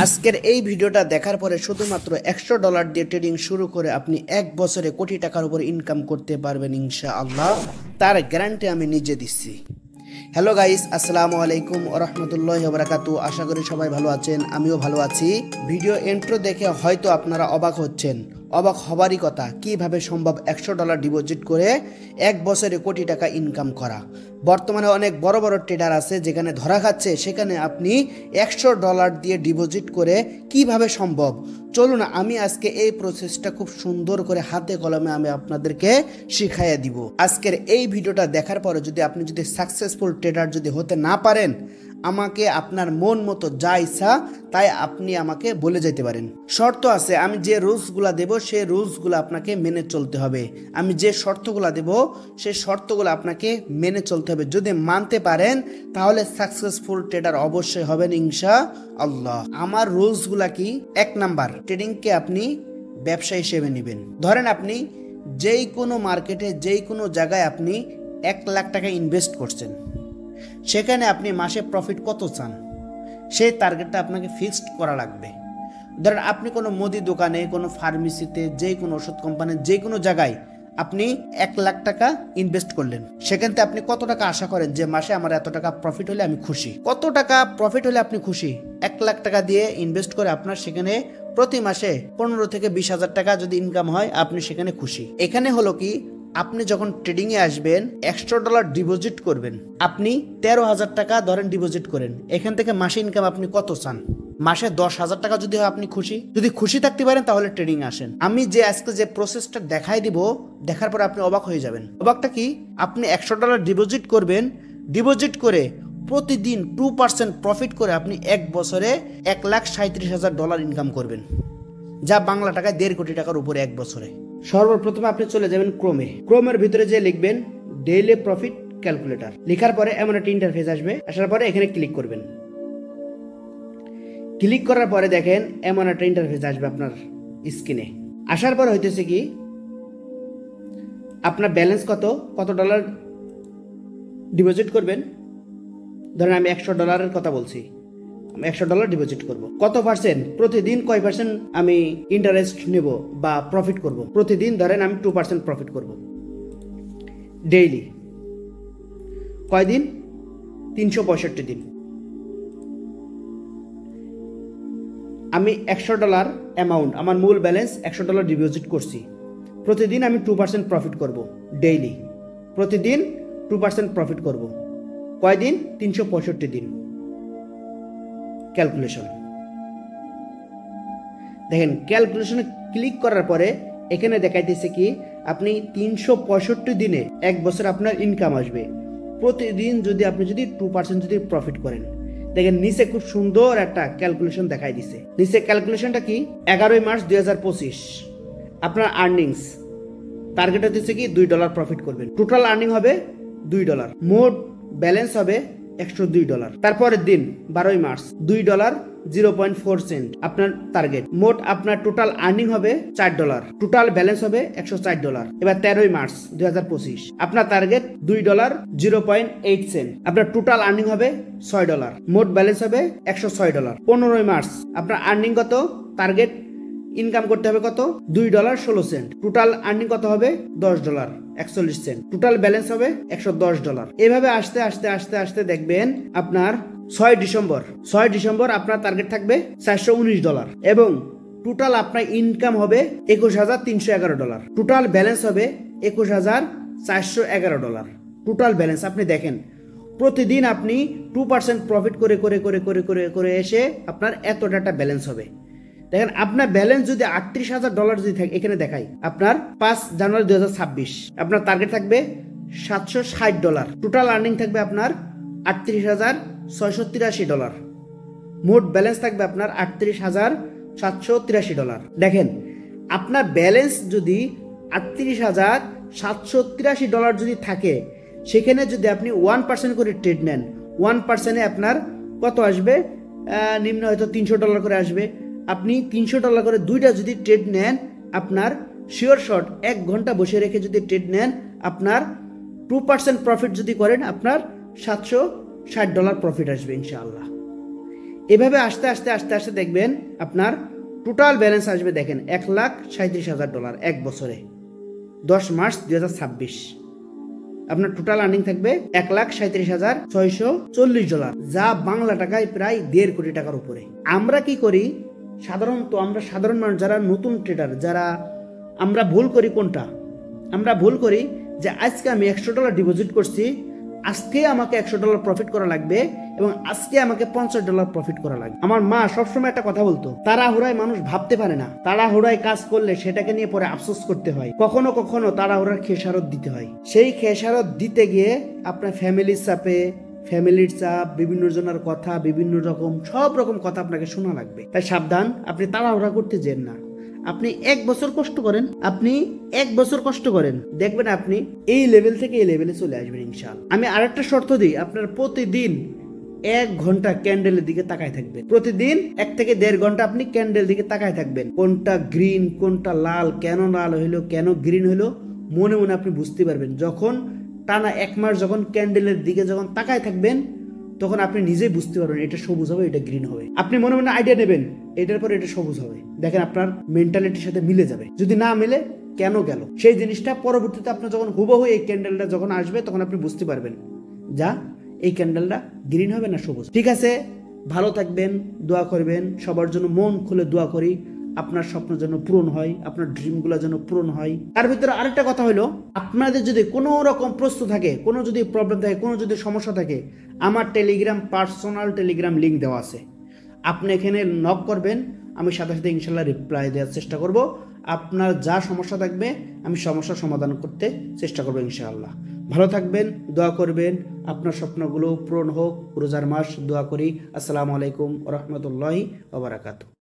আজকের এই ভিডিওটা দেখার পরে শুধুমাত্র $100 দিয়ে ট্রেডিং শুরু করে আপনি এক বছরে কোটি টাকার উপর ইনকাম করতে পারবেন ইনশাআল্লাহ। তার গ্যারান্টি আমি নিজে দিচ্ছি। হ্যালো গাইস, আসসালামু আলাইকুম ওয়া রাহমাতুল্লাহি ওয়া বারাকাতুহু। আশা করি সবাই ভালো আছেন, আমিও ভালো আছি। ভিডিও ইন্ট্রো দেখে হয়তো আপনারা অবাক হচ্ছেন। অবাক হবারই কথা, কিভাবে সম্ভব $100 ডিপোজিট করে এক বছরে কোটি টাকা ইনকাম করা। বর্তমানে অনেক বড় বড় ট্রেডার আছে যেখানে ধরা খাচ্ছে, সেখানে আপনি $100 দিয়ে ডিপোজিট করে কিভাবে সম্ভব। চলুন আমি আজকে এই প্রসেসটা খুব সুন্দর করে হাতে কলমে আমি আপনাদেরকে শিখাইয়া দিব। আজকের এই ভিডিওটা দেখার পরে আপনি যদি সাকসেসফুল ট্রেডার যদি হতে না পারেন, আমাকে আপনার মন মতো যা ইচ্ছা তাই আপনি আমাকে বলে যেতে পারেন। শর্ত আছে, আমি যে রুলসগুলো দেব সেই রুলসগুলো আপনাকে মেনে চলতে হবে। আমি যে শর্তগুলো দেব সেই শর্তগুলো আপনাকে মেনে চলতে হবে। যদি মানতে পারেন তাহলে সাকসেসফুল ট্রেডার অবশ্যই হবেন ইনশাআল্লাহ। আমার রুলসগুলা কি? 1 নাম্বার, ট্রেডিংকে আপনি ব্যবসা হিসেবে নেবেন। ধরেন আপনি যেই কোনো মার্কেটে যেই কোনো জায়গায় আপনি 1 লাখ টাকা ইনভেস্ট করছেন, সেখানে আপনি মাসে প্রফিট কত চান সেই টার্গেটটা আপনাকে ফিক্সড করা লাগবে। ধরেন আপনি কোনো মুদি দোকানে, কোনো ফার্মেসিতে, যে কোনো ওষুধ কোম্পানির যে কোনো জায়গায় আপনি 1 লাখ টাকা ইনভেস্ট করলেন, সেখান থেকে আপনি কত টাকা আশা করেন যে মাসে আমার এত টাকা প্রফিট হলে আমি খুশি। কত টাকা প্রফিট হলে আপনি খুশি? 1 লাখ টাকা দিয়ে ইনভেস্ট করে আপনার সেখানে প্রতি মাসে 15 থেকে 20,000 টাকা যদি ইনকাম হয়, আপনি সেখানে খুশি। এখানে হলো কি, আপনি যখন ট্রেডিংয়ে আসবেন $100 ডিপোজিট করবেন, আপনি 13,000 টাকা ধরেন ডিপোজিট করেন, এখান থেকে মাসে ইনকাম আপনি কত চান? মাসে 10,000 টাকা যদি হয় আপনি খুশি। যদি খুশি থাকতে পারেন তাহলে ট্রেডিং আসেন। আমি যে আজকে যে প্রসেসটা দেখাই দিব, দেখার পর আপনি অবাক হয়ে যাবেন। অবাকটা কি? আপনি $100 ডিপোজিট করবেন, ডিপোজিট করে প্রতিদিন 2% প্রফিট করে আপনি এক বছরে $1,37,000 ইনকাম করবেন, যা বাংলা টাকায় 1.5 কোটি টাকার উপরে এক বছরে। সর্বপ্রথমে আপনি চলে যাবেন ক্রোমের ভিতরে যে লিখবেন ডেইলি প্রফিট ক্যালকুলেটর। লেখার পরে এমন একটা ইন্টারফেস আসবে। আসার পরে এখানে ক্লিক করবেন। ক্লিক করার পরে দেখেন এমন একটা ইন্টারফেস আসবে আপনার স্ক্রিনে। আসার পরে হইতেছে কি, আপনার ব্যালেন্স কত ডলার ডিপোজিট করবেন। ধরেন আমি $100 কথা বলছি, আমি $100 ডিপোজিট করব। কত পার্সেন্ট প্রতিদিন, কয় পার্সেন্ট আমি ইন্টারেস্ট নেব বা প্রফিট করব? প্রতিদিন ধরেন আমি 2% প্রফিট করব ডেইলি। কয়দিন? 365 দিন। আমি $100 অ্যামাউন্ট, আমার মূল ব্যালেন্স $100 ডিপোজিট করছি। প্রতিদিন আমি 2% প্রফিট করব ডেইলি। প্রতিদিন 2% প্রফিট করব। কয়দিন? 365 দিন। ক্যালকুলেশন দেখেন, ক্যালকুলেশনে ক্লিক করার পরে এখানে দেখাইতেছে কি, আপনি 365 দিনে এক বছর আপনার ইনকাম আসবে। প্রতিদিন যদি আপনি 2% যদি প্রফিট করেন, দেখেন নিচে খুব সুন্দর একটা ক্যালকুলেশন দেখাই দিছে। নিচে ক্যালকুলেশনটা কি? 11 মার্চ 2025 আপনার আর্নিংস টার্গেট হচ্ছে কি $2 প্রফিট করবেন। টোটাল আর্নিং হবে $2। মোট ব্যালেন্স হবে $102। তারপরের দিন 12 মার্চ $2.04 আপনার টার্গেট। মোট আপনার টোটাল আর্নিং হবে $4। টোটাল ব্যালেন্স হবে $104। এবার 13 মার্চ 2025 আপনার টার্গেট $2.08 আপনার টোটাল আর্নিং হবে $6। মোট ব্যালেন্স হবে $106। 15 মার্চ আপনার আর্নিং কত? টার্গেট ইনকাম করতে হবে কত? $2.16। টোটাল আর্নিং কত হবে? $10.41। টোটাল ব্যালেন্স হবে $110। এভাবে আসতে আসতে আসতে আসতে দেখবেন আপনার 6 ডিসেম্বর আপনার টার্গেট থাকবে $419 এবং টোটাল আপনার ইনকাম হবে $21,311। টোটাল ব্যালেন্স হবে $21,411। টোটাল ব্যালেন্স আপনি দেখেন, প্রতিদিন আপনি 2% প্রফিট করে করে করে করে করে করে এসে আপনার এত ডাটা ব্যালেন্স হবে। দেখেন আপনার ব্যালেন্স যদি $38,000 যদি থাকে, এখানে দেখাই আপনার 5 জানুয়ারি 2026 আপনার টার্গেট থাকবে $760। টোটাল আর্নিং থাকবে আপনার $38,683। মোট ব্যালেন্স থাকবে আপনার $38,783। দেখেন আপনার ব্যালেন্স যদি $38,783 যদি থাকে, সেখানে যদি আপনি 1% করে ট্রেড নেন, 1%-এ আপনার কত আসবে? নিম্ন হয়তো $300 করে আসবে। আপনি $300 করে দুইটা যদি ট্রেড নেন, আপনার শিওর শট 1 ঘন্টা বসে রেখে যদি ট্রেড নেন, আপনার 2% প্রফিট যদি করেন, আপনার $760 প্রফিট আসবে ইনশাআল্লাহ। এভাবে আস্তে আস্তে আস্তে আস্তে দেখবেন আপনার টোটাল ব্যালেন্স আসবে, দেখেন $1,37,000 এক বছরে। 10 মার্চ 2026 আপনার টোটাল আর্নিং থাকবে $1,37,640, যা বাংলা টাকায় প্রায় 1.5 কোটি টাকার উপরে। আমরা কি করি সাধারণত, আমরা সাধারণ মানুষ যারা নতুন ট্রেডার, যারা আমরা ভুল করি কোনটা, আমরা ভুল করি যে আজকে আমি $100 ডিপোজিট করছি, আজকে আমাকে $100 প্রফিট করা লাগবে এবং আজকে আমাকে $50 প্রফিট করা লাগবে। আমার মা সবসময় একটা কথা বলতো, তাড়াহুড়ায় মানুষ ভাবতে পারে না, তাড়াহুড়ায় কাজ করলে সেটাকে নিয়ে পরে আফসোস করতে হয়, কখনো কখনো তাড়াহুড়ার খেসারত দিতে হয়। সেই খেসারত দিতে গিয়ে আপনার ফ্যামিলির চাপে, ফ্যামিলির চাপ, বিভিন্ন জনের কথা, বিভিন্ন রকম সব রকম কথা আপনাকে শোনা লাগবে। তাই সাবধান, আপনি তাড়াহুড়া করতে যেন না। আপনি 1 বছর কষ্ট করেন, আপনি 1 বছর কষ্ট করেন, দেখবেন আপনি এই লেভেল থেকে এই লেভেলে চলে আসবেন ইনশাআল্লাহ। আমি আরেকটা শর্ত দিই, আপনার প্রতিদিন 1 ঘন্টা ক্যান্ডেলের দিকে তাকায় থাকবেন। প্রতিদিন 1 থেকে 1.5 ঘন্টা আপনি ক্যান্ডেল দিকে তাকায় থাকবেন, কোনটা গ্রিন কোনটা লাল, কেন লাল হইলো কেন গ্রিন হইলো মনে মনে আপনি বুঝতে পারবেন। যখন টানা 1 মাস যখন ক্যান্ডেলের দিকে যখন তাকায় থাকবেন, তখন আপনি নিজেই বুঝতে পারবেন এটা সবুজ হবে, এটা গ্রিন হবে। আপনি মনে মনে আইডিয়া নেবেন এটার পর এটা সবুজ হবে, দেখেন আপনার মেন্টালিটির সাথে মিলে যাবে। যদি না মিলে কেন গেল সেই জিনিসটা পরবর্তীতে আপনার যখন হুবহু এই ক্যান্ডেলটা যখন আসবে তখন আপনি বুঝতে পারবেন যা এই ক্যান্ডেলটা গ্রিন হবে না সবুজ। ঠিক আছে, ভালো থাকবেন, দোয়া করবেন, সবার জন্য মন খুলে দোয়া করি আপনার স্বপ্ন যেন পূরণ হয়, আপনার ড্রিমগুলো যেন পূরণ হয়। তার ভিতরে আরেকটা কথা হলো, আপনাদের যদি কোনো রকম প্রশ্ন থাকে, কোনো যদি প্রবলেম থাকে, কোনো যদি সমস্যা থাকে, আমার টেলিগ্রাম পার্সোনাল টেলিগ্রাম লিঙ্ক দেওয়া আছে, আপনি এখানে নক করবেন, আমি সাথে সাথে ইনশাল্লাহ রিপ্লাই দেওয়ার চেষ্টা করব। আপনার যা সমস্যা থাকবে আমি সমস্যার সমাধান করতে চেষ্টা করবো ইনশাআল্লাহ। ভালো থাকবেন, দোয়া করবেন, আপনার স্বপ্নগুলো পূরণ হোক। রোজার মাস, দোয়া করি। আসসালামু আলাইকুম ওয়া রাহমাতুল্লাহি ওয়া বারাকাতুহু।